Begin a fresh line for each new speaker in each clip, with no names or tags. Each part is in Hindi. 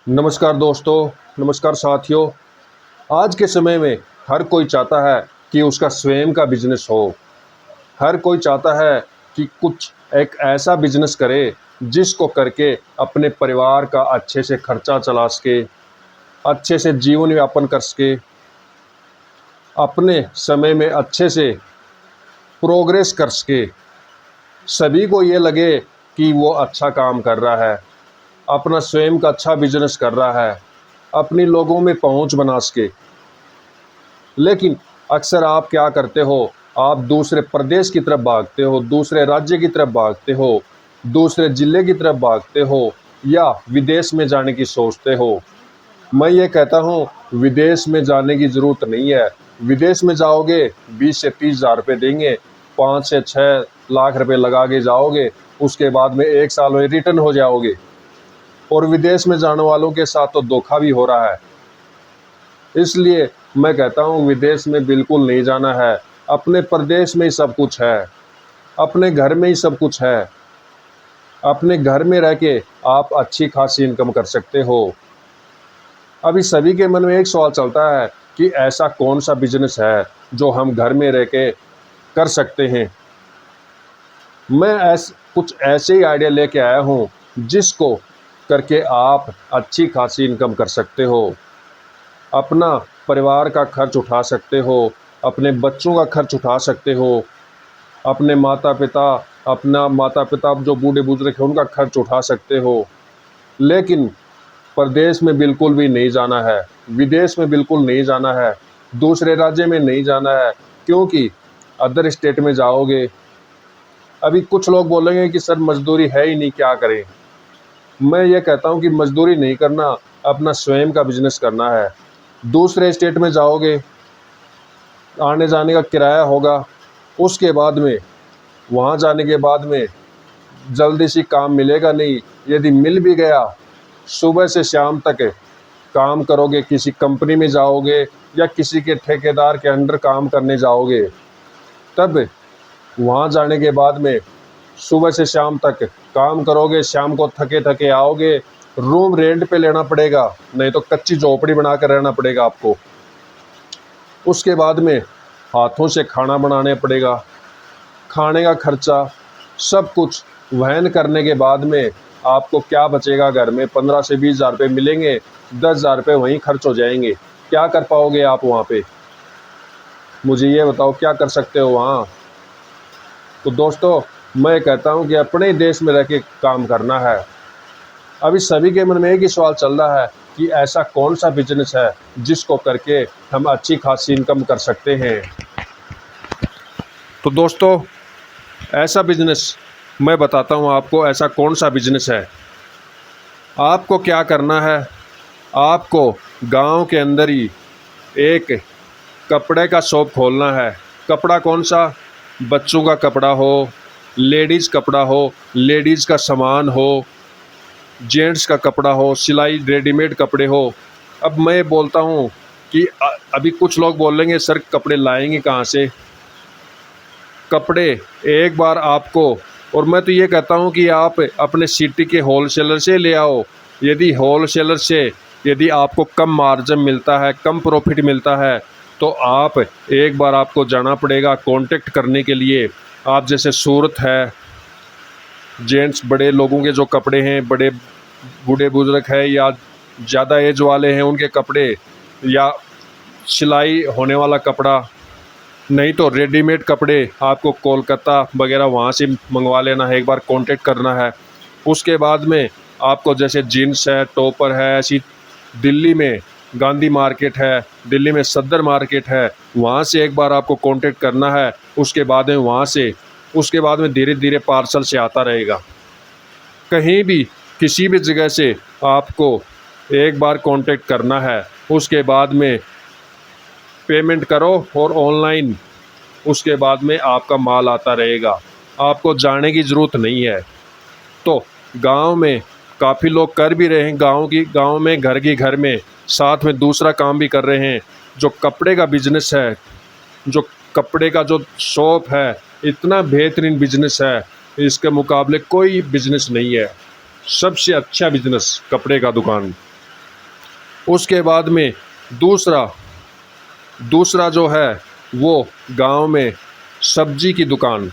नमस्कार दोस्तों, नमस्कार साथियों। आज के समय में हर कोई चाहता है कि उसका स्वयं का बिजनेस हो। हर कोई चाहता है कि कुछ एक ऐसा बिजनेस करे जिसको करके अपने परिवार का अच्छे से खर्चा चला सके, अच्छे से जीवन यापन कर सके, अपने समय में अच्छे से प्रोग्रेस कर सके। सभी को ये लगे कि वो अच्छा काम कर रहा है, अपना स्वयं का अच्छा बिजनेस कर रहा है, अपनी लोगों में पहुंच बना सके। लेकिन अक्सर आप क्या करते हो, आप दूसरे प्रदेश की तरफ भागते हो, दूसरे राज्य की तरफ भागते हो, दूसरे ज़िले की तरफ भागते हो या विदेश में जाने की सोचते हो। मैं ये कहता हूँ, विदेश में जाने की ज़रूरत नहीं है। विदेश में जाओगे 20 से 30 हज़ार रुपये देंगे, 5 से 6 लाख रुपए लगा के जाओगे, उसके बाद में 1 साल में रिटर्न हो जाओगे। और विदेश में जाने वालों के साथ तो धोखा भी हो रहा है। इसलिए मैं कहता हूँ विदेश में बिल्कुल नहीं जाना है। अपने प्रदेश में ही सब कुछ है, अपने घर में ही सब कुछ है। अपने घर में रह के आप अच्छी खासी इनकम कर सकते हो। अभी सभी के मन में एक सवाल चलता है कि ऐसा कौन सा बिजनेस है जो हम घर में रह के कर सकते हैं। मैं कुछ ऐसे ही आइडिया लेके आया हूँ जिसको करके आप अच्छी खासी इनकम कर सकते हो, अपना परिवार का खर्च उठा सकते हो, अपने बच्चों का खर्च उठा सकते हो, अपने माता पिता जो बूढ़े बुजुर्ग हैं उनका खर्च उठा सकते हो। लेकिन प्रदेश में बिल्कुल भी नहीं जाना है, विदेश में बिल्कुल नहीं जाना है, दूसरे राज्य में नहीं जाना है, क्योंकि अदर स्टेट में जाओगे। अभी कुछ लोग बोलेंगे कि सर मजदूरी है ही नहीं, क्या करें। मैं ये कहता हूँ कि मजदूरी नहीं करना, अपना स्वयं का बिजनेस करना है। दूसरे स्टेट में जाओगे, आने जाने का किराया होगा, उसके बाद में वहाँ जाने के बाद में जल्दी से काम मिलेगा नहीं। यदि मिल भी गया, सुबह से शाम तक काम करोगे, किसी कंपनी में जाओगे या किसी के ठेकेदार के अंडर काम करने जाओगे, तब वहाँ जाने के बाद में सुबह से शाम तक काम करोगे, शाम को थके थके आओगे, रूम रेंट पे लेना पड़ेगा, नहीं तो कच्ची झोपड़ी बना कर रहना पड़ेगा आपको। उसके बाद में हाथों से खाना बनाने पड़ेगा, खाने का खर्चा सब कुछ वहन करने के बाद में आपको क्या बचेगा घर में? 15 से 20 हज़ार रुपये मिलेंगे, 10 हज़ार रुपये वहीं खर्च हो जाएंगे। क्या कर पाओगे आप वहाँ पे? मुझे ये बताओ, क्या कर सकते हो वहाँ? तो दोस्तों, मैं कहता हूँ कि अपने ही देश में रह के काम करना है। अभी सभी के मन में एक ही सवाल चल रहा है कि ऐसा कौन सा बिजनेस है जिसको करके हम अच्छी खासी इनकम कर सकते हैं। तो दोस्तों, ऐसा बिजनेस मैं बताता हूँ आपको, ऐसा कौन सा बिजनेस है। आपको क्या करना है, आपको गांव के अंदर ही एक कपड़े का शॉप खोलना है। कपड़ा कौन सा? बच्चों का कपड़ा हो, लेडीज़ कपड़ा हो, लेडीज़ का सामान हो, जेंट्स का कपड़ा हो, सिलाई रेडीमेड कपड़े हो। अब मैं बोलता हूँ कि अभी कुछ लोग बोलेंगे सर कपड़े लाएंगे कहाँ से? कपड़े एक बार आपको, और मैं तो ये कहता हूँ कि आप अपने सिटी के होलसेलर से ले आओ। यदि होलसेलर से यदि आपको कम मार्जिन मिलता है, कम प्रॉफिट मिलता है, तो आप एक बार आपको जाना पड़ेगा कांटेक्ट करने के लिए। आप जैसे सूरत है, जेंट्स बड़े लोगों के जो कपड़े हैं, बड़े बूढ़े बुजुर्ग है या ज़्यादा एज वाले हैं उनके कपड़े, या सिलाई होने वाला कपड़ा, नहीं तो रेडीमेड कपड़े आपको कोलकाता वगैरह वहाँ से मंगवा लेना है, एक बार कांटेक्ट करना है। उसके बाद में आपको जैसे जीन्स है, टॉपर है, ऐसी दिल्ली में गांधी मार्केट है, दिल्ली में सदर मार्केट है, वहाँ से एक बार आपको कांटेक्ट करना है। उसके बाद में धीरे धीरे पार्सल से आता रहेगा। कहीं भी किसी भी जगह से आपको एक बार कांटेक्ट करना है, उसके बाद में पेमेंट करो और ऑनलाइन उसके बाद में आपका माल आता रहेगा। आपको जाने की ज़रूरत नहीं है। तो गांव में काफ़ी लोग कर भी रहे हैं, गांव में घर में साथ में दूसरा काम भी कर रहे हैं। जो कपड़े का बिजनेस है, जो कपड़े का जो शॉप है, इतना बेहतरीन बिजनेस है, इसके मुकाबले कोई बिजनेस नहीं है। सबसे अच्छा बिजनेस कपड़े का दुकान। उसके बाद में दूसरा जो है वो गांव में सब्जी की दुकान।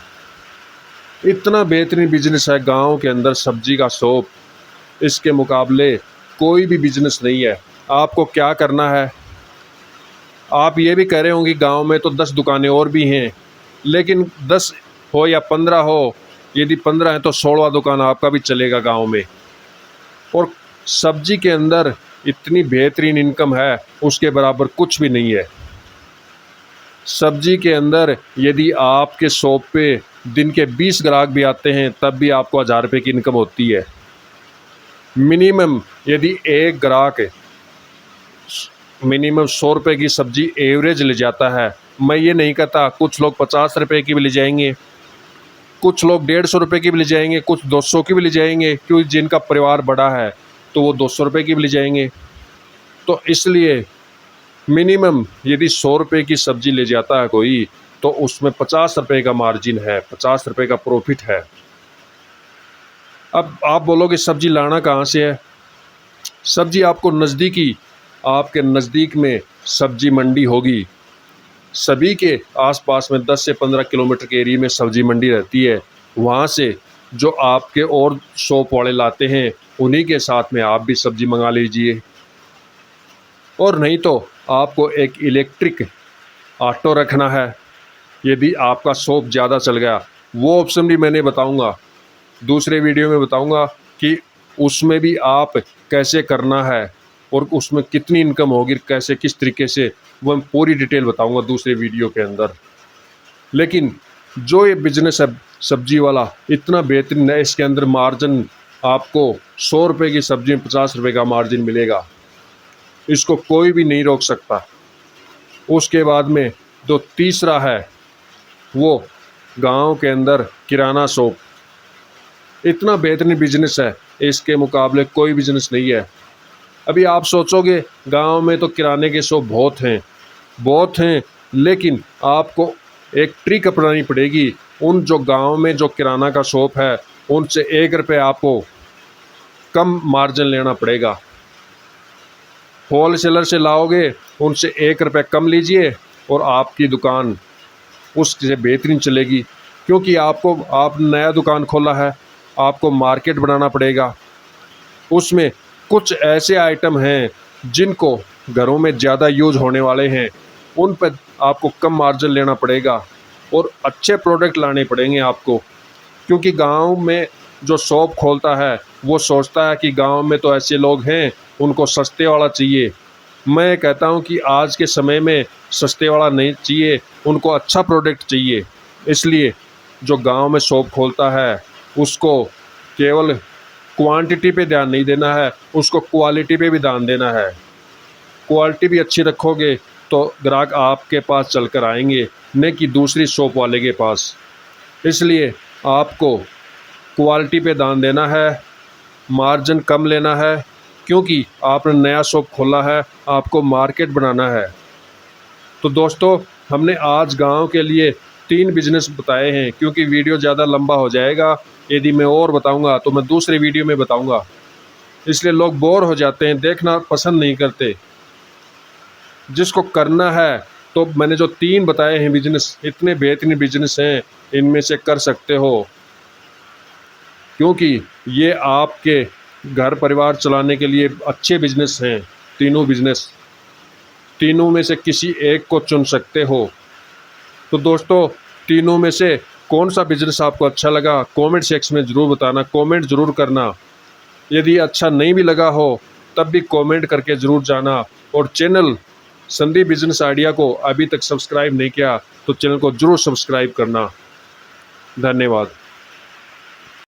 इतना बेहतरीन बिजनेस है गांव के अंदर सब्जी का शॉप, इसके मुकाबले कोई भी बिजनेस नहीं है। आपको क्या करना है, आप ये भी कह रहे होंगे गांव में तो 10 दुकानें और भी हैं, लेकिन 10 हो या 15 हो, यदि 15 है तो 16वां दुकान आपका भी चलेगा गांव में। और सब्जी के अंदर इतनी बेहतरीन इनकम है, उसके बराबर कुछ भी नहीं है। सब्जी के अंदर यदि आपके शॉप पे दिन के 20 ग्राहक भी आते हैं तब भी आपको 1000 रुपये की इनकम होती है मिनिमम। यदि एक ग्राहक मिनिमम 100 रुपये की सब्जी एवरेज ले जाता है, मैं ये नहीं कहता, कुछ लोग 50 रुपये की भी ले जाएंगे, कुछ लोग 150 रुपये की भी ले जाएंगे, कुछ 200 की भी ले जाएंगे, क्योंकि जिनका परिवार बड़ा है तो वो 200 रुपये की भी ले जाएंगे। तो इसलिए मिनिमम यदि 100 रुपये की सब्जी ले जाता है कोई, तो उसमें 50 रुपये का मार्जिन है, 50 रुपये का प्रॉफिट है। अब आप बोलोगे सब्जी लाना कहाँ से है? सब्जी आपके नज़दीक में सब्जी मंडी होगी। सभी के आसपास में 10 से 15 किलोमीटर के एरिया में सब्जी मंडी रहती है। वहाँ से जो आपके और शॉप वाले लाते हैं उन्हीं के साथ में आप भी सब्जी मंगा लीजिए। और नहीं तो आपको एक इलेक्ट्रिक ऑटो रखना है, यदि आपका शॉप ज़्यादा चल गया। वो ऑप्शन भी मैंने बताऊंगा, दूसरे वीडियो में बताऊंगा कि उसमें भी आप कैसे करना है और उसमें कितनी इनकम होगी, कैसे किस तरीके से, वो मैं पूरी डिटेल बताऊंगा दूसरे वीडियो के अंदर। लेकिन जो ये बिज़नेस है सब्जी वाला, इतना बेहतरीन है, इसके अंदर मार्जिन आपको 100 रुपये की सब्जी में 50 रुपये का मार्जिन मिलेगा, इसको कोई भी नहीं रोक सकता। उसके बाद में जो तीसरा है वो गांव के अंदर किराना शॉप। इतना बेहतरीन बिजनेस है, इसके मुकाबले कोई बिजनेस नहीं है। अभी आप सोचोगे गांव में तो किराने के शॉप बहुत हैं, लेकिन आपको एक ट्रिक अपनानी पड़ेगी। उन जो गांव में जो किराना का शॉप है उनसे 1 रुपये आपको कम मार्जिन लेना पड़ेगा। होलसेलर से लाओगे उनसे 1 रुपये कम लीजिए और आपकी दुकान उससे बेहतरीन चलेगी, क्योंकि आप नया दुकान खोला है, आपको मार्केट बनाना पड़ेगा। उसमें कुछ ऐसे आइटम हैं जिनको घरों में ज़्यादा यूज होने वाले हैं, उन पर आपको कम मार्जिन लेना पड़ेगा और अच्छे प्रोडक्ट लाने पड़ेंगे आपको। क्योंकि गांव में जो शॉप खोलता है वो सोचता है कि गांव में तो ऐसे लोग हैं उनको सस्ते वाला चाहिए। मैं कहता हूं कि आज के समय में सस्ते वाला नहीं चाहिए, उनको अच्छा प्रोडक्ट चाहिए। इसलिए जो गांव में शॉप खोलता है उसको केवल क्वांटिटी पे ध्यान नहीं देना है, उसको क्वालिटी पे भी ध्यान देना है। क्वालिटी भी अच्छी रखोगे तो ग्राहक आपके पास चलकर आएंगे, न कि दूसरी शॉप वाले के पास। इसलिए आपको क्वालिटी पे ध्यान देना है, मार्जिन कम लेना है, क्योंकि आपने नया शॉप खोला है, आपको मार्केट बनाना है। तो दोस्तों, हमने आज गांव के लिए 3 बिजनेस बताए हैं, क्योंकि वीडियो ज़्यादा लंबा हो जाएगा। यदि मैं और बताऊंगा तो मैं दूसरे वीडियो में बताऊंगा, इसलिए लोग बोर हो जाते हैं, देखना पसंद नहीं करते। जिसको करना है तो मैंने जो 3 बताए हैं बिजनेस, इतने बेहतरीन बिजनेस हैं, इनमें से कर सकते हो, क्योंकि ये आपके घर परिवार चलाने के लिए अच्छे बिजनेस हैं। तीनों में से किसी एक को चुन सकते हो। तो दोस्तों, तीनों में से कौन सा बिजनेस आपको अच्छा लगा कमेंट सेक्शन में ज़रूर बताना, कमेंट ज़रूर करना। यदि अच्छा नहीं भी लगा हो तब भी कमेंट करके ज़रूर जाना। और चैनल संदीप बिजनेस आइडिया को अभी तक सब्सक्राइब नहीं किया तो चैनल को ज़रूर सब्सक्राइब करना। धन्यवाद।